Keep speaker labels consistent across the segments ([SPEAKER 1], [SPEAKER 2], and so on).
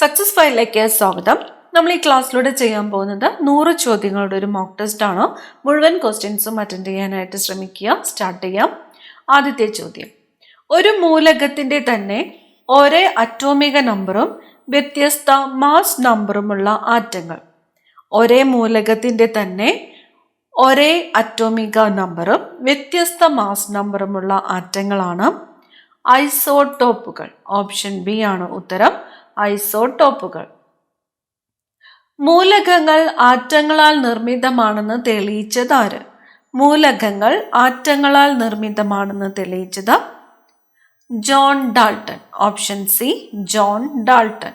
[SPEAKER 1] Success ഫയലിലേക്ക് സ്വാഗതം. നമ്മൾ ഈ ക്ലാസ്സിലൂടെ ചെയ്യാൻ പോകുന്നത് 100 ചോദ്യങ്ങളുടെ ഒരു മോക്ക് ടെസ്റ്റ് ആണ്. മുഴുവൻ ക്വസ്റ്റ്യൻസും അറ്റൻഡ് ചെയ്യാനായിട്ട് ശ്രമിക്കുക. സ്റ്റാർട്ട് ചെയ്യാം. ആദ്യത്തെ ചോദ്യം: ഒരു മൂലകത്തിന്റെ തന്നെ ഒരേ അറ്റോമിക നമ്പറും വ്യത്യസ്ത മാസ് നമ്പറുമുള്ള ആറ്റങ്ങൾ. ഒരേ മൂലകത്തിന്റെ തന്നെ ഒരേ അറ്റോമിക നമ്പറും വ്യത്യസ്ത മാസ് നമ്പറുമുള്ള ആറ്റങ്ങളാണ് ഐസോടോപ്പുകൾ. ഓപ്ഷൻ ബി ആണ് ഉത്തരം, ഐസോടോപ്പുകൾ. മൂലകങ്ങൾ ആറ്റങ്ങളാൽ നിർമ്മിതമാണെന്ന് തെളിയിച്ചത് ആര്? മൂലകങ്ങൾ ആറ്റങ്ങളാൽ നിർമ്മിതമാണെന്ന് തെളിയിച്ചത് John Dalton. Option C, John Dalton.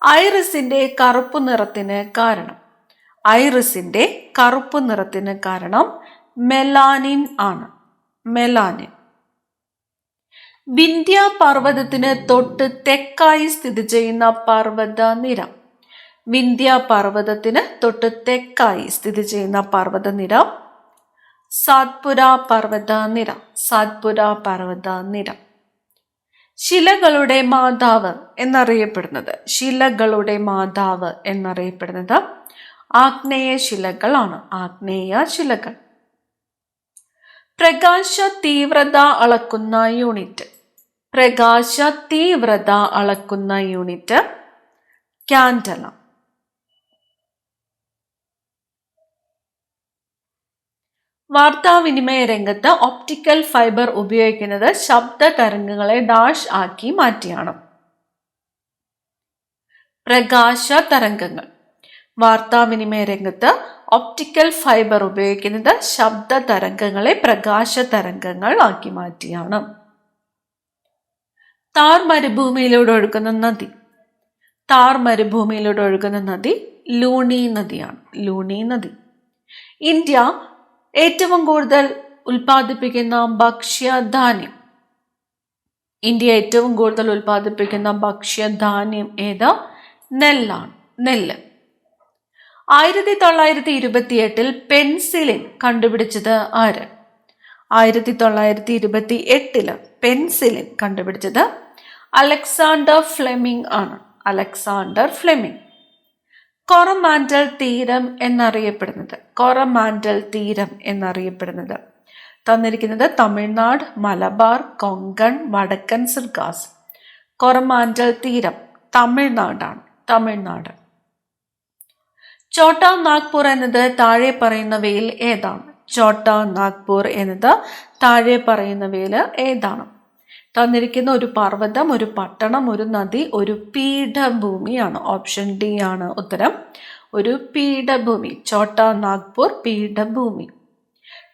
[SPEAKER 1] ഐറിസിന്റെ കറുപ്പ് നിറത്തിന് കാരണം? ഐറിസിന്റെ കറുപ്പ് നിറത്തിന് കാരണം മെലാനിൻ ആണ്, മെലാനിൻ. വിന്ധ്യ പർവ്വതത്തിന് തൊട്ട് തെക്കായി സ്ഥിതി ചെയ്യുന്ന പർവ്വത നിര? വിന്ധ്യ പർവ്വതത്തിന് തൊട്ട് തെക്കായി സ്ഥിതി ചെയ്യുന്ന പർവ്വത നിര സാത്പുര പർവ്വത നിര, സാത്പുര പർവ്വത നിര. ശിലകളുടെ മാതാവ് എന്നറിയപ്പെടുന്നത്? ശിലകളുടെ മാതാവ് എന്നറിയപ്പെടുന്നത് ആഗ്നേയ ശിലകളാണ്, ആഗ്നേയ ശിലകൾ. പ്രകാശ തീവ്രത അളക്കുന്ന യൂണിറ്റ്? പ്രകാശ തീവ്രത അളക്കുന്ന യൂണിറ്റ് ക്യാൻഡല. വാർത്താവിനിമയ രംഗത്ത് ഒപ്റ്റിക്കൽ ഫൈബർ ഉപയോഗിക്കുന്നത് ശബ്ദ തരംഗങ്ങളെ ഡാഷ് ആക്കി മാറ്റിയാണ്. പ്രകാശ തരംഗങ്ങൾ. വാർത്താവിനിമയ രംഗത്ത് ഒപ്റ്റിക്കൽ ഫൈബർ ഉപയോഗിക്കുന്നത് ശബ്ദ തരംഗങ്ങളെ പ്രകാശ തരംഗങ്ങൾ ആക്കി മാറ്റിയാണ്. താർ മരുഭൂമിയിലൂടെ ഒഴുകുന്ന നദി? താർ മരുഭൂമിയിലൂടെ ഒഴുകുന്ന നദി ലൂണി നദിയാണ്, ലൂണി നദി. ഇന്ത്യ ഏറ്റവും കൂടുതൽ ഉൽപ്പാദിപ്പിക്കുന്ന ഭക്ഷ്യധാന്യം? ഇന്ത്യ ഏറ്റവും കൂടുതൽ ഉൽപ്പാദിപ്പിക്കുന്ന ഭക്ഷ്യധാന്യം ഏത്? നെല്ലാണ്, നെല്ല്. 1928 പെൻസിലിൻ കണ്ടുപിടിച്ചത് ആര്? 1928 പെൻസിലിൻ കണ്ടുപിടിച്ചത് അലക്സാണ്ടർ ഫ്ലെമിംഗ് ആണ്, അലക്സാണ്ടർ ഫ്ലെമിംഗ്. കൊറമാൻഡൽ തീരം എന്നറിയപ്പെടുന്നത്? കൊറമാൻഡൽ തീരം എന്നറിയപ്പെടുന്നത് തന്നിരിക്കുന്നത് തമിഴ്നാട്, മലബാർ, കൊങ്കൺ, വടക്കൻ സിർഗാസ്. കൊറമാൻഡൽ തീരം തമിഴ്നാടാണ്, തമിഴ്നാട്. ഛോട്ടാ നാഗ്പൂർ എന്നത് താഴെ പറയുന്നവയിൽ ഏതാണ്? ഛോട്ടാ നാഗ്പൂർ എന്നത് താഴെ പറയുന്നവയിൽ ഏതാണ്? തന്നിരിക്കുന്ന ഒരു പർവ്വതം, ഒരു പട്ടണം, ഒരു നദി, ഒരു പീഠഭൂമിയാണ്. ഓപ്ഷൻ ഡി ആണ് ഉത്തരം, ഒരു പീഠഭൂമി. ഛോട്ടാ നാഗ്പൂർ പീഠഭൂമി.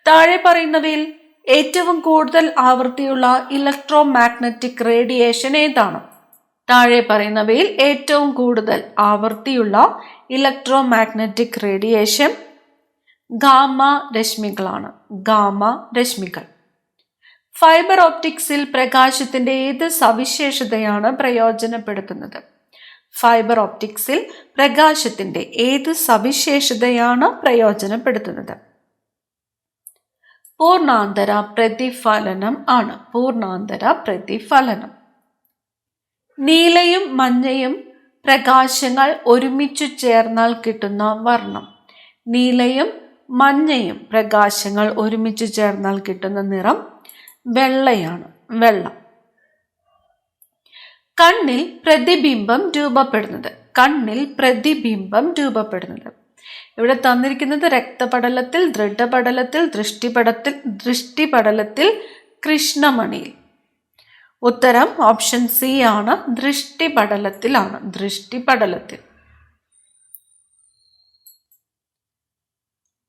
[SPEAKER 1] താഴെ പറയുന്നവയിൽ ഏറ്റവും കൂടുതൽ ആവൃത്തിയുള്ള ഇലക്ട്രോ മാഗ്നറ്റിക് റേഡിയേഷൻ ഏതാണ്? താഴെ പറയുന്നവയിൽ ഏറ്റവും കൂടുതൽ ആവൃത്തിയുള്ള ഇലക്ട്രോ മാഗ്നറ്റിക് റേഡിയേഷൻ ഗാമ രശ്മികളാണ്, ഗാമ രശ്മികൾ. ഫൈബർ ഓപ്റ്റിക്സിൽ പ്രകാശത്തിന്റെ ഏത് സവിശേഷതയാണ് പ്രയോജനപ്പെടുത്തുന്നത്? ഫൈബർ ഓപ്റ്റിക്സിൽ പ്രകാശത്തിന്റെ ഏത് സവിശേഷതയാണ് പ്രയോജനപ്പെടുത്തുന്നത്? പൂർണ്ണാന്തര പ്രതിഫലനം ആണ്, പൂർണ്ണാന്തര പ്രതിഫലനം. നീലയും മഞ്ഞയും പ്രകാശങ്ങൾ ഒരുമിച്ചു ചേർന്നാൽ കിട്ടുന്ന വർണ്ണം? നീലയും മഞ്ഞയും പ്രകാശങ്ങൾ ഒരുമിച്ചു ചേർന്നാൽ കിട്ടുന്ന നിറം വെള്ളയാണ്, വെള്ള. കണ്ണിൽ പ്രതിബിംബം രൂപപ്പെടുന്നത്? കണ്ണിൽ പ്രതിബിംബം രൂപപ്പെടുന്നത് ഇവിടെ തന്നിരിക്കുന്നത് രക്തപടലത്തിൽ, ദൃഢപടലത്തിൽ, ദൃഷ്ടിപടലത്തിൽ, കൃഷ്ണമണിയിൽ. ഉത്തരം ഓപ്ഷൻ സി ആണ്, ദൃഷ്ടിപടലത്തിലാണ്, ദൃഷ്ടിപടലത്തിൽ.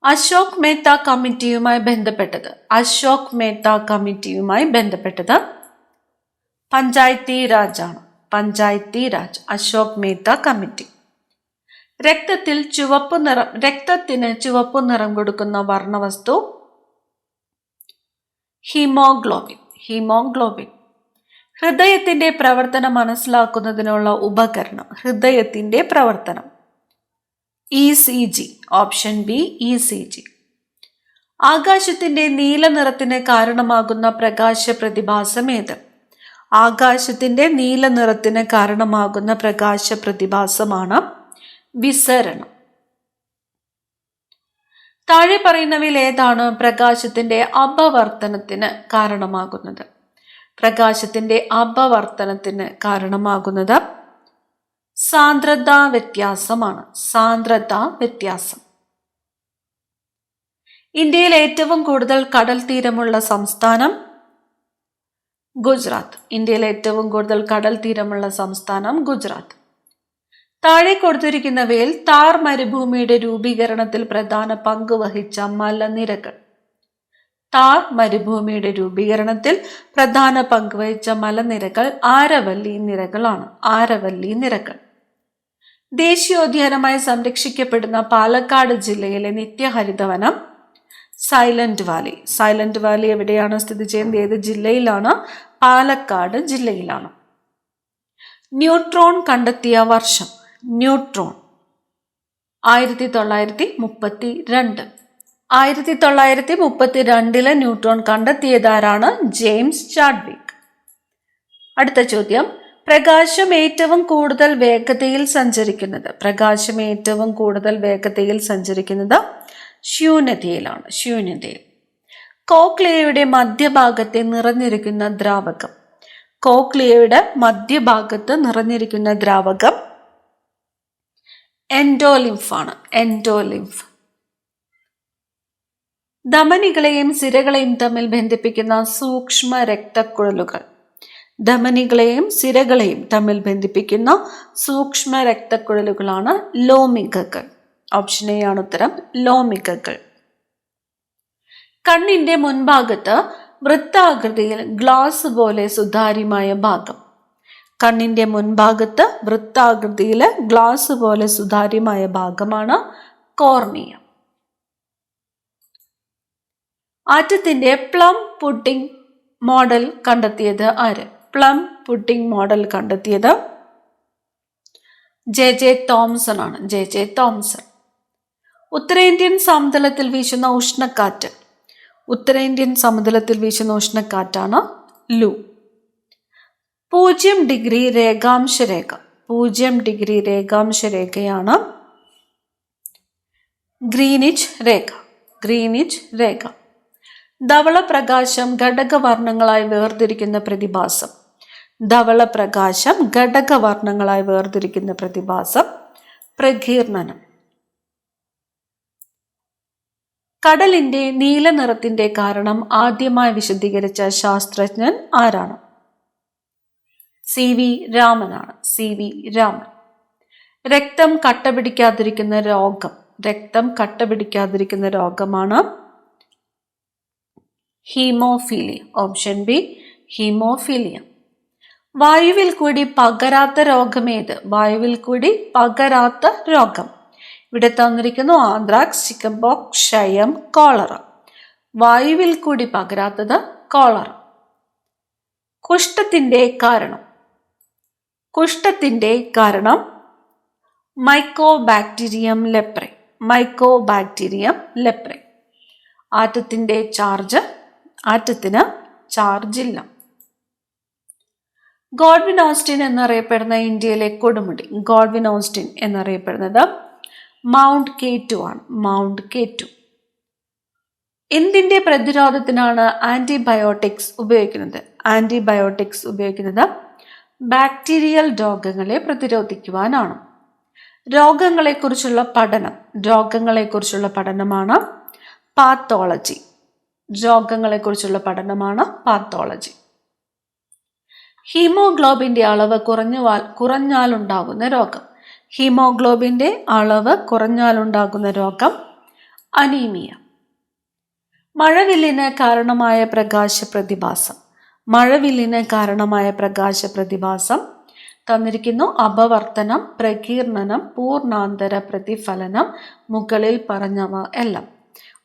[SPEAKER 1] അശോക് മേത്ത കമ്മിറ്റിയുമായി ബന്ധപ്പെട്ടത്? അശോക് മേത്ത കമ്മിറ്റിയുമായി ബന്ധപ്പെട്ടത് പഞ്ചായത്തി രാജ് ആണ്, പഞ്ചായത്തി രാജ്. അശോക് മേത്ത കമ്മിറ്റി. രക്തത്തിന് ചുവപ്പ് നിറം കൊടുക്കുന്ന വർണ്ണവസ്തു ഹീമോഗ്ലോബിൻ, ഹീമോഗ്ലോബിൻ. ഹൃദയത്തിന്റെ പ്രവർത്തനം മനസ്സിലാക്കുന്നതിനുള്ള ഉപകരണം? ഹൃദയത്തിന്റെ പ്രവർത്തനം ECG. Option B, ECG. ആകാശത്തിന്റെ നീല നിറത്തിന് കാരണമാകുന്ന പ്രകാശ പ്രതിഭാസം ഏത്? ആകാശത്തിന്റെ നീല നിറത്തിന് കാരണമാകുന്ന പ്രകാശ പ്രതിഭാസമാണ് വിസരണം. താഴെ പറയുന്നവയിൽ ഏതാണ് പ്രകാശത്തിന്റെ അപവർത്തനത്തിന് കാരണമാകുന്നത്? പ്രകാശത്തിന്റെ അപവർത്തനത്തിന് കാരണമാകുന്നത് സാന്ദ്രതാ വ്യത്യാസമാണ്. സാന്ദ്രതാ വ്യത്യാസം. ഇന്ത്യയിൽ ഏറ്റവും കൂടുതൽ കടൽ തീരമുള്ള സംസ്ഥാനം ഗുജറാത്ത്. ഇന്ത്യയിൽ ഏറ്റവും കൂടുതൽ കടൽ തീരമുള്ള സംസ്ഥാനം ഗുജറാത്ത്. താഴെ കൊടുത്തിരിക്കുന്നവയിൽ താർ മരുഭൂമിയുടെ രൂപീകരണത്തിൽ പ്രധാന പങ്ക് വഹിച്ച മലനിരകൾ. താർ മരുഭൂമിയുടെ രൂപീകരണത്തിൽ പ്രധാന പങ്ക് വഹിച്ച മലനിരകൾ ആരവല്ലി നിരകളാണ്. ആരവല്ലി നിരകൾ. ദേശീയോദ്യാനമായി സംരക്ഷിക്കപ്പെടുന്ന പാലക്കാട് ജില്ലയിലെ നിത്യഹരിതവനം സൈലന്റ് വാലി. സൈലന്റ് വാലി എവിടെയാണ് സ്ഥിതി ചെയ്യുന്നത്? ഏത് ജില്ലയിലാണ്? പാലക്കാട് ജില്ലയിലാണ്. ന്യൂട്രോൺ കണ്ടെത്തിയ വർഷം? ന്യൂട്രോൺ 1932. 1932 ന്യൂട്രോൺ കണ്ടെത്തിയതാരാണ്? James Chadwick. അടുത്ത ചോദ്യം, പ്രകാശം ഏറ്റവും കൂടുതൽ വേഗതയിൽ സഞ്ചരിക്കുന്നത്? പ്രകാശം ഏറ്റവും കൂടുതൽ വേഗതയിൽ സഞ്ചരിക്കുന്നത് ശൂന്യതയിലാണ്. ശൂന്യതയിൽ. കോക്ലിയയുടെ മധ്യഭാഗത്തെ നിറഞ്ഞിരിക്കുന്ന ദ്രാവകം? കോക്ലിയയുടെ മധ്യഭാഗത്ത് നിറഞ്ഞിരിക്കുന്ന ദ്രാവകം എൻഡോലിംഫ് ആണ്. എൻഡോലിംഫ്. ധമനികളെയും സിരകളെയും തമ്മിൽ ബന്ധിപ്പിക്കുന്ന സൂക്ഷ്മ രക്തക്കുഴലുകൾ? ധമനികളെയും സിരകളെയും തമ്മിൽ ബന്ധിപ്പിക്കുന്ന സൂക്ഷ്മ രക്തക്കുഴലുകളാണ് ലോമികകൾ. ഓപ്ഷൻ എ ആണ് ഉത്തരം. ലോമികകൾ. കണ്ണിന്റെ മുൻഭാഗത്ത് വൃത്താകൃതിയിൽ ഗ്ലാസ് പോലെ സുതാര്യമായ ഭാഗം? കണ്ണിന്റെ മുൻഭാഗത്ത് വൃത്താകൃതിയിൽ ഗ്ലാസ് പോലെ സുതാര്യമായ ഭാഗമാണ് കോർണിയ. ആറ്റത്തിന്റെ പ്ലം പുഡിംഗ് മോഡൽ കണ്ടെത്തിയത് ആര്? പ്ലം പുഡിംഗ് മോഡൽ കണ്ടെത്തിയത് ജെ തോംസൺ ആണ്. J Thomson. ഉത്തരേന്ത്യൻ സമതലത്തിൽ വീശുന്ന ഉഷ്ണക്കാറ്റ്? ഉത്തരേന്ത്യൻ സമതലത്തിൽ വീശുന്ന ഉഷ്ണക്കാറ്റാണ് ലൂ. 0 ഡിഗ്രി രേഖാംശ രേഖ? 0 ഡിഗ്രി രേഖാംശ രേഖയാണ് ഗ്രീനിച്ച് രേഖ. ഗ്രീനിച്ച് രേഖ. ധവളപ്രകാശം ഘടകവർണ്ണങ്ങളായി വേർതിരിക്കുന്ന പ്രതിഭാസം? ധവളപ്രകാശം ഘടകവർണ്ണങ്ങളായി വേർതിരിക്കുന്ന പ്രതിഭാസം പ്രകീർണനം. കടലിന്റെ നീല നിറത്തിന്റെ കാരണം ആദ്യമായി വിശദീകരിച്ച ശാസ്ത്രജ്ഞൻ ആരാണ്? CV രാമനാണ്. CV രാമൻ. രക്തം കട്ടപിടിക്കാതിരിക്കുന്ന രോഗം? രക്തം കട്ടപിടിക്കാതിരിക്കുന്ന രോഗമാണ് ഹീമോഫീലിയ. Option B haemophilia. വായുവിൽ കൂടി പകരാത്ത രോഗമേത്? വായുവിൽ കൂടി പകരാത്ത രോഗം? ഇവിടെ തന്നിരിക്കുന്നു ആന്ത്രാക്സ്, ചിക്കൻ പോക്സ്, ക്ഷയം, കോളറ. വായുവിൽ കൂടി പകരാത്തത് കോളറ. കുഷ്ഠത്തിന്റെ കാരണം? കുഷ്ഠത്തിന്റെ കാരണം മൈക്കോബാക്ടീരിയം ലെപ്രെ. Mycobacterium leprae. ആറ്റത്തിന്റെ ചാർജ്? ആറ്റത്തിന് ചാർജ് ഇല്ല. ഗോഡ്വിൻ ഓസ്റ്റിൻ എന്നറിയപ്പെടുന്ന ഇന്ത്യയിലെ കൊടുമുടി? ഗോഡ്വിൻ ഓസ്റ്റിൻ എന്നറിയപ്പെടുന്നത് മൗണ്ട് K2 ആണ്. Mount K2. എന്തിന്റെ പ്രതിരോധത്തിനാണ് ആന്റിബയോട്ടിക്സ് ഉപയോഗിക്കുന്നത്? ആന്റിബയോട്ടിക്സ് ഉപയോഗിക്കുന്നത് ബാക്ടീരിയൽ രോഗങ്ങളെ പ്രതിരോധിക്കുവാനാണ്. രോഗങ്ങളെക്കുറിച്ചുള്ള പഠനം? രോഗങ്ങളെക്കുറിച്ചുള്ള പഠനമാണ് പാത്തോളജി. രോഗങ്ങളെക്കുറിച്ചുള്ള പഠനമാണ് പാത്തോളജി. ഹീമോഗ്ലോബിന്റെ അളവ് കുറഞ്ഞാലുണ്ടാകുന്ന രോഗം? ഹീമോഗ്ലോബിന്റെ അളവ് കുറഞ്ഞാലുണ്ടാകുന്ന രോഗം അനീമിയ. മഴവില്ലിന് കാരണമായ പ്രകാശ പ്രതിഭാസം? മഴവില്ലിന് കാരണമായ പ്രകാശ പ്രതിഭാസം തന്നിരിക്കുന്നു അപവർത്തനം, പ്രകീർണനം, പൂർണ്ണാന്തര പ്രതിഫലനം, മുകളിൽ പറഞ്ഞവ എല്ലാം.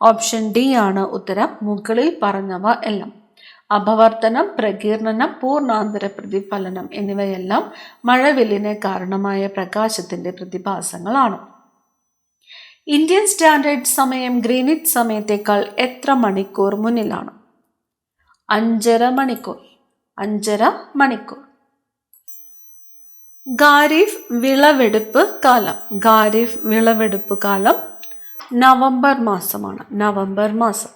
[SPEAKER 1] ഓപ്ഷൻ ഡി ആണ് ഉത്തരം. മുകളിൽ പറഞ്ഞവ എല്ലാം. അപവർത്തനം, പ്രകീർണനം, പൂർണ്ണാന്തര പ്രതിഫലനം എന്നിവയെല്ലാം മഴവില്ലിന് കാരണമായ പ്രകാശത്തിന്റെ പ്രതിഭാസങ്ങളാണ്. ഇന്ത്യൻ സ്റ്റാൻഡേർഡ് സമയം ഗ്രീനിച്ച് സമയത്തേക്കാൾ എത്ര മണിക്കൂർ മുന്നിലാണ്? 5.5 മണിക്കൂർ. 5.5 മണിക്കൂർ. ഖാരിഫ് വിളവെടുപ്പ് കാലം. ഖാരിഫ് വിളവെടുപ്പ് കാലം നവംബർ മാസമാണ്. നവംബർ മാസം.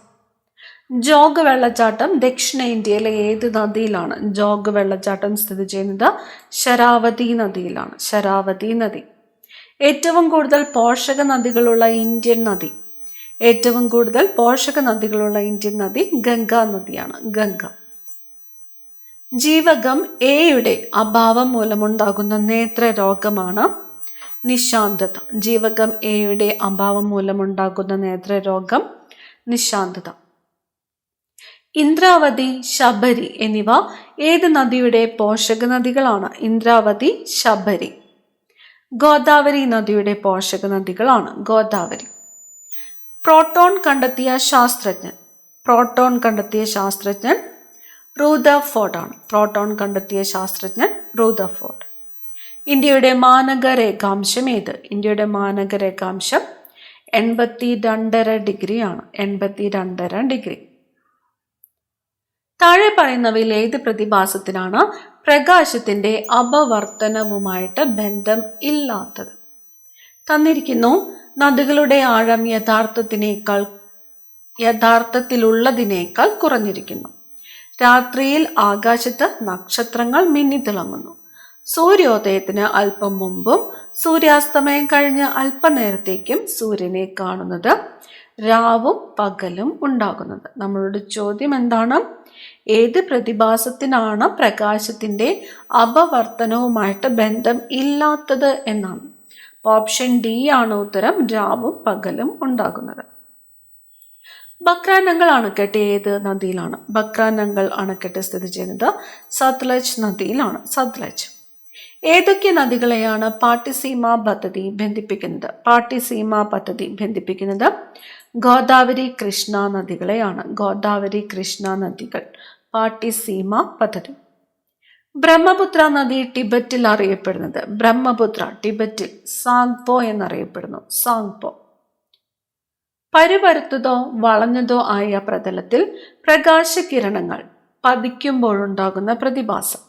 [SPEAKER 1] ജോഗ് വെള്ളച്ചാട്ടം ദക്ഷിണേന്ത്യയിലെ ഏത് നദിയിലാണ്? ജോഗ് വെള്ളച്ചാട്ടം സ്ഥിതി ചെയ്യുന്നത് ശരാവതി നദിയിലാണ്. ശരാവതി നദി. ഏറ്റവും കൂടുതൽ പോഷക നദികളുള്ള ഇന്ത്യൻ നദി. ഏറ്റവും കൂടുതൽ പോഷക നദികളുള്ള ഇന്ത്യൻ നദി ഗംഗാ നദിയാണ്. ഗംഗ. ജീവകം എയുടെ അഭാവം മൂലമുണ്ടാകുന്ന നേത്രരോഗമാണ് നിശാന്തത. ജീവകം എയുടെ അഭാവം മൂലമുണ്ടാകുന്ന നേത്രരോഗം നിശാന്തത. ഇന്ദ്രാവതി, ശബരി എന്നിവ ഏത് നദിയുടെ പോഷക നദികളാണ്? ഇന്ദ്രാവതി, ശബരി. ഗോദാവരി നദിയുടെ പോഷക നദികളാണ്. ഗോദാവരി. പ്രോട്ടോൺ കണ്ടെത്തിയ ശാസ്ത്രജ്ഞൻ. പ്രോട്ടോൺ കണ്ടെത്തിയ ശാസ്ത്രജ്ഞൻ റൂദർഫോർഡ് ആണ്. പ്രോട്ടോൺ കണ്ടെത്തിയ ശാസ്ത്രജ്ഞൻ റൂദർഫോർഡ്. ഇന്ത്യയുടെ മാനക രേഖാംശം ഏത്? ഇന്ത്യയുടെ മാനക രേഖാംശം 82.5 ഡിഗ്രി ആണ്. 82.5 ഡിഗ്രി. താഴെ പറയുന്നവയിൽ ഏത് പ്രതിഭാസത്തിനാണ് പ്രകാശത്തിന്റെ അപവർത്തനവുമായിട്ട് ബന്ധം ഇല്ലാത്തത്? തന്നിരിക്കുന്നു. നദികളുടെ ആഴം യഥാർത്ഥത്തിലുള്ളതിനേക്കാൾ കുറഞ്ഞിരിക്കുന്നു. രാത്രിയിൽ ആകാശത്ത് നക്ഷത്രങ്ങൾ മിന്നിത്തിളങ്ങുന്നു. സൂര്യോദയത്തിന് അല്പം മുമ്പും സൂര്യാസ്തമയം കഴിഞ്ഞ് അല്പനേരത്തേക്കും സൂര്യനെ കാണുന്നത് രാവും പകലും ഉണ്ടാകുന്നത്. നമ്മളുടെ ചോദ്യം എന്താണ്? ഏത് പ്രതിഭാസത്തിനാണ് പ്രകാശത്തിന്റെ അപവർത്തനവുമായിട്ട് ബന്ധം ഇല്ലാത്തത് എന്നാണ്. ഓപ്ഷൻ ഡി ആണ് ഉത്തരം. രാവും പകലും ഉണ്ടാകുന്നത്. ബക്രാനങ്കൽ അണക്കെട്ട് ഏത് നദിയിലാണ്? ബക്രാനങ്കൽ അണക്കെട്ട് സ്ഥിതി ചെയ്യുന്നത് സത്ലജ് നദിയിലാണ്. സത്ലജ്. ഏതൊക്കെ നദികളെയാണ് പാട്ടിസീമ പദ്ധതി ബന്ധിപ്പിക്കുന്നത്? പാട്ടിസീമ പദ്ധതി ബന്ധിപ്പിക്കുന്നത് ഗോദാവരി, കൃഷ്ണ നദികളെയാണ്. ഗോദാവരി, കൃഷ്ണ നദികൾ. പാട്ടിസീമ പദ്ധതി. ബ്രഹ്മപുത്ര നദി ടിബറ്റിൽ അറിയപ്പെടുന്നത്? ബ്രഹ്മപുത്ര ടിബറ്റിൽ സാങ്പോ എന്നറിയപ്പെടുന്നു. സാങ്പോ. പരുപരുത്തതോ വളഞ്ഞതോ ആയ പ്രതലത്തിൽ പ്രകാശകിരണങ്ങൾ പതിക്കുമ്പോഴുണ്ടാകുന്ന പ്രതിഭാസം.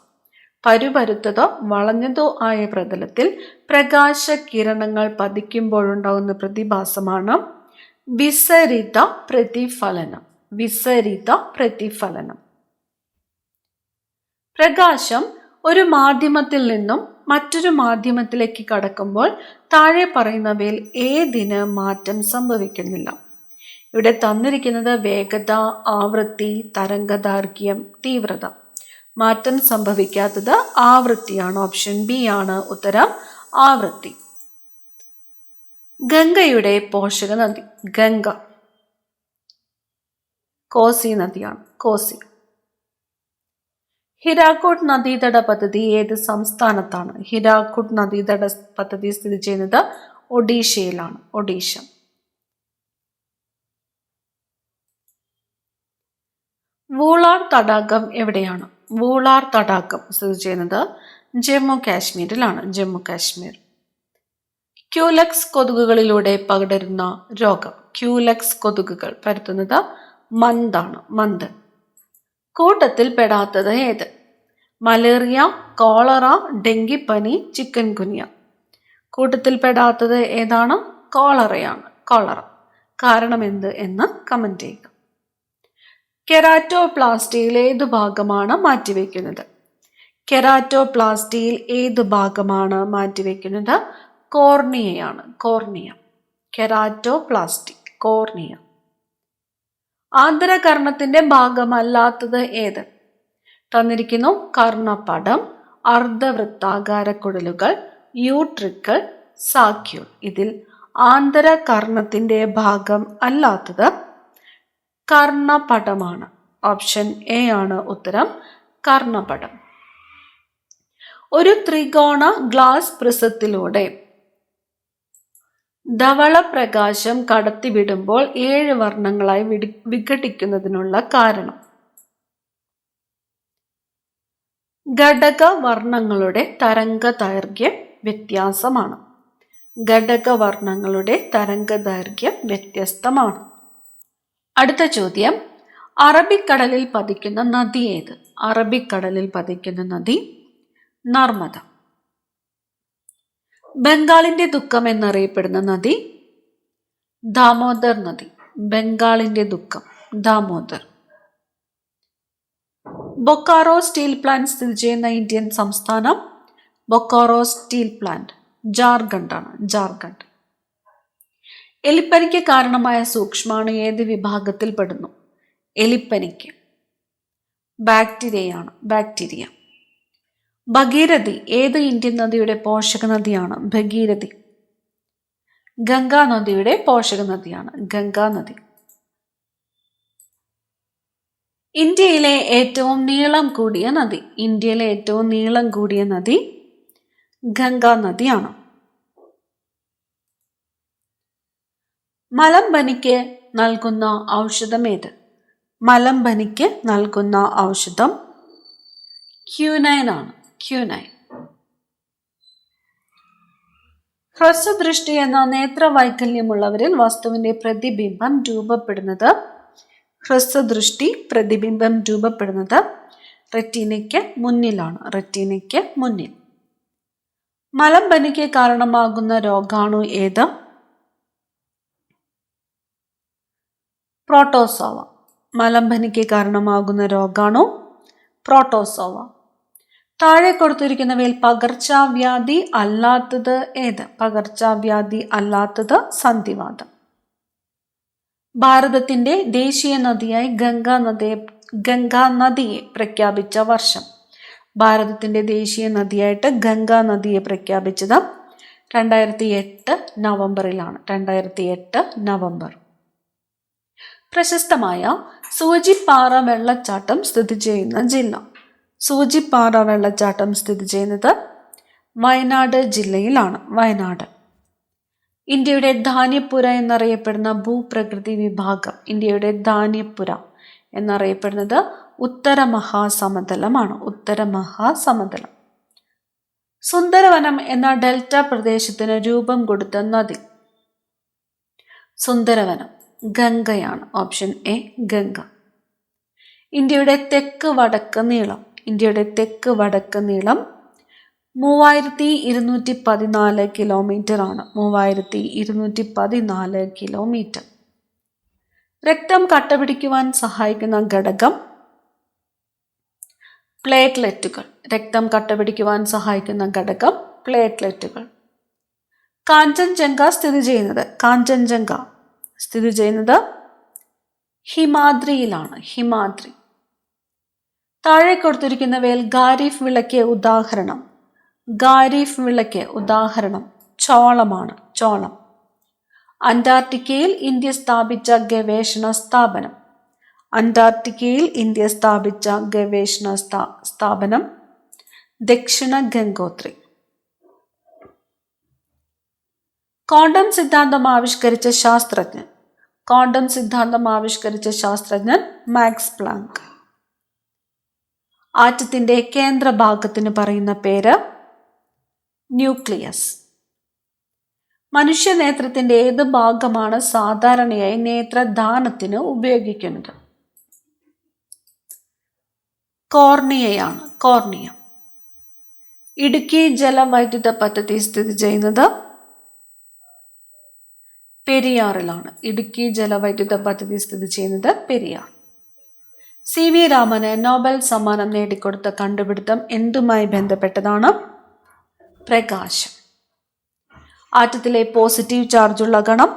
[SPEAKER 1] പരുപരുത്തതോ വളഞ്ഞതോ ആയ പ്രതലത്തിൽ പ്രകാശകിരണങ്ങൾ പതിക്കുമ്പോഴുണ്ടാകുന്ന പ്രതിഭാസമാണ് വിസരിത പ്രതിഫലനം. വിസരിത പ്രതിഫലനം. പ്രകാശം ഒരു മാധ്യമത്തിൽ നിന്നും മറ്റൊരു മാധ്യമത്തിലേക്ക് കടക്കുമ്പോൾ താഴെ പറയുന്നവയിൽ ഏതിന് മാറ്റം സംഭവിക്കുന്നില്ല? ഇവിടെ തന്നിരിക്കുന്നത് വേഗത, ആവൃത്തി, തരംഗദൈർഘ്യം, തീവ്രത. മാറ്റം സംഭവിക്കാത്തത് ആവൃത്തിയാണ്. ഓപ്ഷൻ ബി ആണ് ഉത്തരം. ആവൃത്തി. ഗംഗയുടെ പോഷക നദി. ഗംഗ. കോസി നദിയാണ്. കോസി. ഹിരാക്കുഡ് നദീതട പദ്ധതി ഏത് സംസ്ഥാനത്താണ്? ഹിരാക്കുഡ് നദീതട പദ്ധതി സ്ഥിതി ചെയ്യുന്നത് ഒഡീഷയിലാണ്. ഒഡീഷ. വൂളാർ തടാകം എവിടെയാണ്? വൂളാർ തടാകം സ്ഥിതി ചെയ്യുന്നത് ജമ്മു കാശ്മീരിലാണ്. ജമ്മു കാശ്മീർ. ക്യൂലക്സ് കൊതുകുകളിലൂടെ പകരുന്ന രോഗം. ക്യൂലക്സ് കൊതുകുകൾ പരത്തുന്നത് മന്താണ്. മന്ത്. കൂട്ടത്തിൽ പെടാത്തത് ഏത്? മലേറിയ, കോളറ, ഡെങ്കിപ്പനി, ചിക്കൻ ഗുനിയ. കൂട്ടത്തിൽ പെടാത്തത് ഏതാണ്? കോളറയാണ്. കോളറ. കാരണം എന്ത് എന്ന് കമന്റ് ചെയ്യുക. കെരാറ്റോപ്ലാസ്റ്റിയിൽ ഏതു ഭാഗമാണ് മാറ്റിവെക്കുന്നത്? കെരാറ്റോപ്ലാസ്റ്റിയിൽ ഏതു ഭാഗമാണ് മാറ്റിവെക്കുന്നത്? കോർണിയയാണ്. കോർണിയ. കെരാറ്റോപ്ലാസ്റ്റി. കോർണിയ. ആന്തരകർണത്തിന്റെ ഭാഗമല്ലാത്തത് ഏത്? തന്നിരിക്കുന്നു. കർണപടം, അർദ്ധവൃത്താകാര കുടലുകൾ, യൂട്രിക്കിൾ, സാക്യൂൾ. ഇതിൽ ആന്തരകർണത്തിന്റെ ഭാഗം അല്ലാത്തത് കർണപടമാണ്. ഓപ്ഷൻ എ ആണ് ഉത്തരം. കർണപടം. ഒരു ത്രികോണ ഗ്ലാസ് പ്രിസത്തിലൂടെ ധവള പ്രകാശം കടത്തിവിടുമ്പോൾ 7 വർണ്ണങ്ങളായി വിഘടിക്കുന്നതിനുള്ള കാരണം? ഘടക വർണ്ണങ്ങളുടെ തരംഗദൈർഘ്യം വ്യത്യാസമാണ്. ഘടക വർണ്ണങ്ങളുടെ തരംഗദൈർഘ്യം വ്യത്യസ്തമാണ്. അടുത്ത ചോദ്യം. അറബിക്കടലിൽ പതിക്കുന്ന നദി ഏത്? അറബിക്കടലിൽ പതിക്കുന്ന നദി നർമ്മദ. ബംഗാളിന്റെ ദുഃഖം എന്നറിയപ്പെടുന്ന നദി ദാമോദർ നദി. ബംഗാളിന്റെ ദുഃഖം ദാമോദർ. ബൊക്കാറോ സ്റ്റീൽ പ്ലാന്റ് സ്ഥിതി ചെയ്യുന്ന ഇന്ത്യൻ സംസ്ഥാനം? ബൊക്കാറോ സ്റ്റീൽ പ്ലാന്റ് ജാർഖണ്ഡ് ആണ്, ജാർഖണ്ഡ്. എലിപ്പനിക്ക് കാരണമായ സൂക്ഷ്മാണു ഏത് വിഭാഗത്തിൽ പെടുന്നു? എലിപ്പനിക്ക് ബാക്ടീരിയയാണ്, ബാക്ടീരിയ. ഭഗീരഥി ഏത് ഇന്ത്യൻ നദിയുടെ പോഷക നദിയാണ്? ഭഗീരഥി ഗംഗാ നദിയുടെ പോഷക നദിയാണ്, ഗംഗാ നദി. ഇന്ത്യയിലെ ഏറ്റവും നീളം കൂടിയ നദി? ഇന്ത്യയിലെ ഏറ്റവും നീളം കൂടിയ നദി ഗംഗാ നദിയാണ്. മലമ്പനിക്ക് നൽകുന്ന ഔഷധം ഏത്? മലമ്പനിക്ക് നൽകുന്ന ഔഷധം ക്യൂനൈൻ ആണ്, ക്യൂനൈൻ. ഹ്രസ്വദൃഷ്ടി എന്ന നേത്രവൈകല്യമുള്ളവരിൽ വസ്തുവിന്റെ പ്രതിബിംബം രൂപപ്പെടുന്നത്? ഹ്രസ്വദൃഷ്ടി പ്രതിബിംബം രൂപപ്പെടുന്നത് റെറ്റീനയ്ക്ക് മുന്നിലാണ്, റെറ്റീനയ്ക്ക് മുന്നിൽ. മലമ്പനിക്ക് കാരണമാകുന്ന രോഗാണു ഏത്? പ്രോട്ടോസോവ. മലമ്പനിക്ക് കാരണമാകുന്ന രോഗാണു പ്രോട്ടോസോവ. താഴെ കൊടുത്തിരിക്കുന്നവയിൽ പകർച്ചവ്യാധി അല്ലാത്തത് ഏത്? പകർച്ചവ്യാധി അല്ലാത്തത് സന്ധിവാതം. ഭാരതത്തിന്റെ ദേശീയ നദിയായി ഗംഗാ നദിയെ പ്രഖ്യാപിച്ച വർഷം? ഭാരതത്തിന്റെ ദേശീയ നദിയായിട്ട് ഗംഗാ നദിയെ പ്രഖ്യാപിച്ചത് 2008 നവംബറിലാണ്, 2008 നവംബർ. പ്രശസ്തമായ സൂചിപ്പാറ വെള്ളച്ചാട്ടം സ്ഥിതി ചെയ്യുന്ന ജില്ല? സൂചിപ്പാറ വെള്ളച്ചാട്ടം സ്ഥിതി ചെയ്യുന്നത് വയനാട് ജില്ലയിലാണ്, വയനാട്. ഇന്ത്യയുടെ ധാന്യപ്പുര എന്നറിയപ്പെടുന്ന ഭൂപ്രകൃതി വിഭാഗം? ഇന്ത്യയുടെ ധാന്യപ്പുര എന്നറിയപ്പെടുന്നത് ഉത്തര മഹാസമതലമാണ്, ഉത്തര മഹാസമതലം. സുന്ദരവനം എന്ന ഡെൽറ്റ പ്രദേശത്തിന് രൂപം കൊടുത്ത നദി? സുന്ദരവനം ഗംഗയാണ്, ഓപ്ഷൻ എ ഗംഗ. ഇന്ത്യയുടെ തെക്ക് വടക്ക് നീളം? ഇന്ത്യയുടെ തെക്ക് വടക്ക് നീളം 3214 കിലോമീറ്റർ ആണ്, 3214 കിലോമീറ്റർ. രക്തം കട്ടപിടിക്കുവാൻ സഹായിക്കുന്ന ഘടകം? പ്ലേറ്റ്ലെറ്റുകൾ. രക്തം കട്ടപിടിക്കുവാൻ സഹായിക്കുന്ന ഘടകം പ്ലേറ്റ്ലെറ്റുകൾ. കാഞ്ചൻജംഗ സ്ഥിതി ചെയ്യുന്നത്? കാഞ്ചൻജംഗ സ്ഥിതി ചെയ്യുന്നത് ഹിമാദ്രിയിലാണ്, ഹിമാദ്രി. താഴെ കൊടുത്തിരിക്കുന്നവയിൽ ഖാരിഫ് വിളയ്ക്ക് ഉദാഹരണം? ഖാരിഫ് വിളയ്ക്ക് ഉദാഹരണം ചോളമാണ്, ചോളം. അന്റാർട്ടിക്കയിൽ ഇന്ത്യ സ്ഥാപിച്ച ഗവേഷണ സ്ഥാപനം? അന്റാർട്ടിക്കയിൽ ഇന്ത്യ സ്ഥാപിച്ച ഗവേഷണ സ്ഥാപനം ദക്ഷിണ ഗംഗോത്രി. ക്വാണ്ടം സിദ്ധാന്തം ആവിഷ്കരിച്ച ശാസ്ത്രജ്ഞൻ? ക്വാണ്ടം സിദ്ധാന്തം ആവിഷ്കരിച്ച ശാസ്ത്രജ്ഞൻ മാക്സ് പ്ലാങ്ക്. ആറ്റത്തിന്റെ കേന്ദ്രഭാഗത്തിന് പറയുന്ന പേര് ന്യൂക്ലിയസ്. മനുഷ്യനേത്രത്തിന്റെ ഏത് ഭാഗമാണ് സാധാരണയായി നേത്രദാനത്തിന് ഉപയോഗിക്കുന്നത്? കോർണിയയാണ്, കോർണിയ. ഇടുക്കി ജലവൈദ്യുത പദ്ധതി സ്ഥിതി ചെയ്യുന്നത് പെരിയാറിലാണ്, ഇടുക്കി ജലവൈദ്യുത പദ്ധതി സ്ഥിതി ചെയ്യുന്നത് പെരിയാർ. CV രാമന് നോബൽ സമ്മാനം നേടിക്കൊടുത്ത കണ്ടുപിടുത്തം എന്തുമായി ബന്ധപ്പെട്ടതാണ്? പ്രകാശം. ആറ്റത്തിലെ പോസിറ്റീവ് ചാർജുള്ള കണം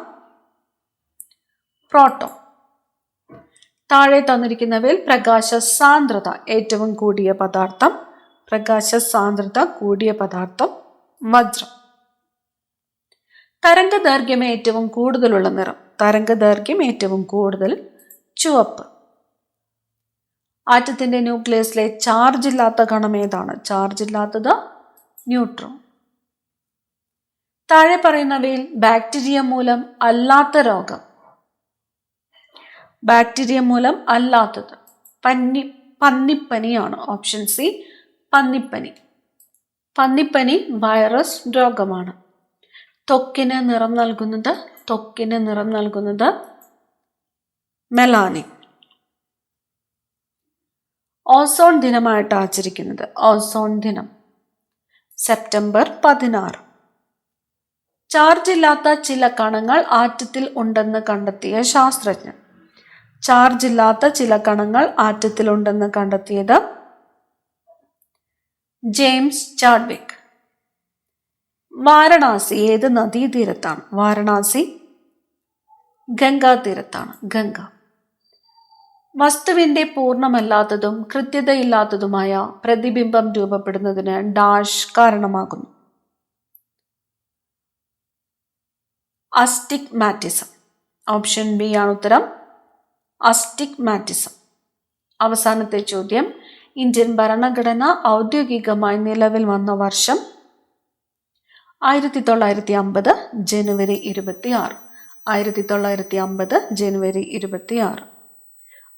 [SPEAKER 1] പ്രോട്ടോൺ. താഴെ തന്നിരിക്കുന്നവയിൽ പ്രകാശ സാന്ദ്രത ഏറ്റവും കൂടിയ പദാർത്ഥം? പ്രകാശ സാന്ദ്രത കൂടിയ പദാർത്ഥം വജ്രം. തരംഗദൈർഘ്യം ഏറ്റവും കൂടുതലുള്ള നിറം? തരംഗദൈർഘ്യം ഏറ്റവും കൂടുതൽ ചുവപ്പ്. ആറ്റത്തിന്റെ ന്യൂക്ലിയസിലെ ചാർജ് ഇല്ലാത്ത കണം ഏതാണ്? ചാർജ് ഇല്ലാത്തത് ന്യൂട്രോൺ. താഴെ പറയുന്നവയിൽ ബാക്ടീരിയ മൂലം അല്ലാത്ത രോഗം? ബാക്ടീരിയ മൂലം അല്ലാത്തത് പന്നിപ്പനിയാണ്, ഓപ്ഷൻ സി പന്നിപ്പനി. പന്നിപ്പനി വൈറസ് രോഗമാണ്. ത്വക്കിന് നിറം നൽകുന്നത്? ത്വക്കിന് നിറം നൽകുന്നത് മെലാനിൻ. ഓസോൺ ദിനമായിട്ട് ആചരിക്കുന്നത്? ഓസോൺ ദിനം സെപ്റ്റംബർ 16. ചാർജ് ഇല്ലാത്ത ചില കണങ്ങൾ ആറ്റത്തിൽ ഉണ്ടെന്ന് കണ്ടെത്തിയ ശാസ്ത്രജ്ഞൻ? ചാർജ് ഇല്ലാത്ത ചില കണങ്ങൾ ആറ്റത്തിൽ ഉണ്ടെന്ന് കണ്ടെത്തിയത് ജെയിംസ് ചാഡ്വിക്. വാരണാസി ഏത് നദീതീരത്താണ്? വാരണാസി ഗംഗാ തീരത്താണ്. ഗംഗ. വസ്തുവിന്റെ പൂർണ്ണമല്ലാത്തതും കൃത്യതയില്ലാത്തതുമായ പ്രതിബിംബം രൂപപ്പെടുന്നതിന് ഡാഷ് കാരണമാകുന്നു? അസ്റ്റിഗ്മാറ്റിസം. ഓപ്ഷൻ ബി ആണ് ഉത്തരം. അസ്റ്റിഗ്മാറ്റിസം. അവസാനത്തെ ചോദ്യം, ഇന്ത്യൻ ഭരണഘടന ഔദ്യോഗികമായി നിലവിൽ വന്ന വർഷം? 1950 ജനുവരി 26. 1950 ജനുവരി 26.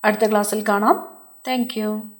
[SPEAKER 1] അടുത്ത ക്ലാസ്സിൽ കാണാം. Thank you.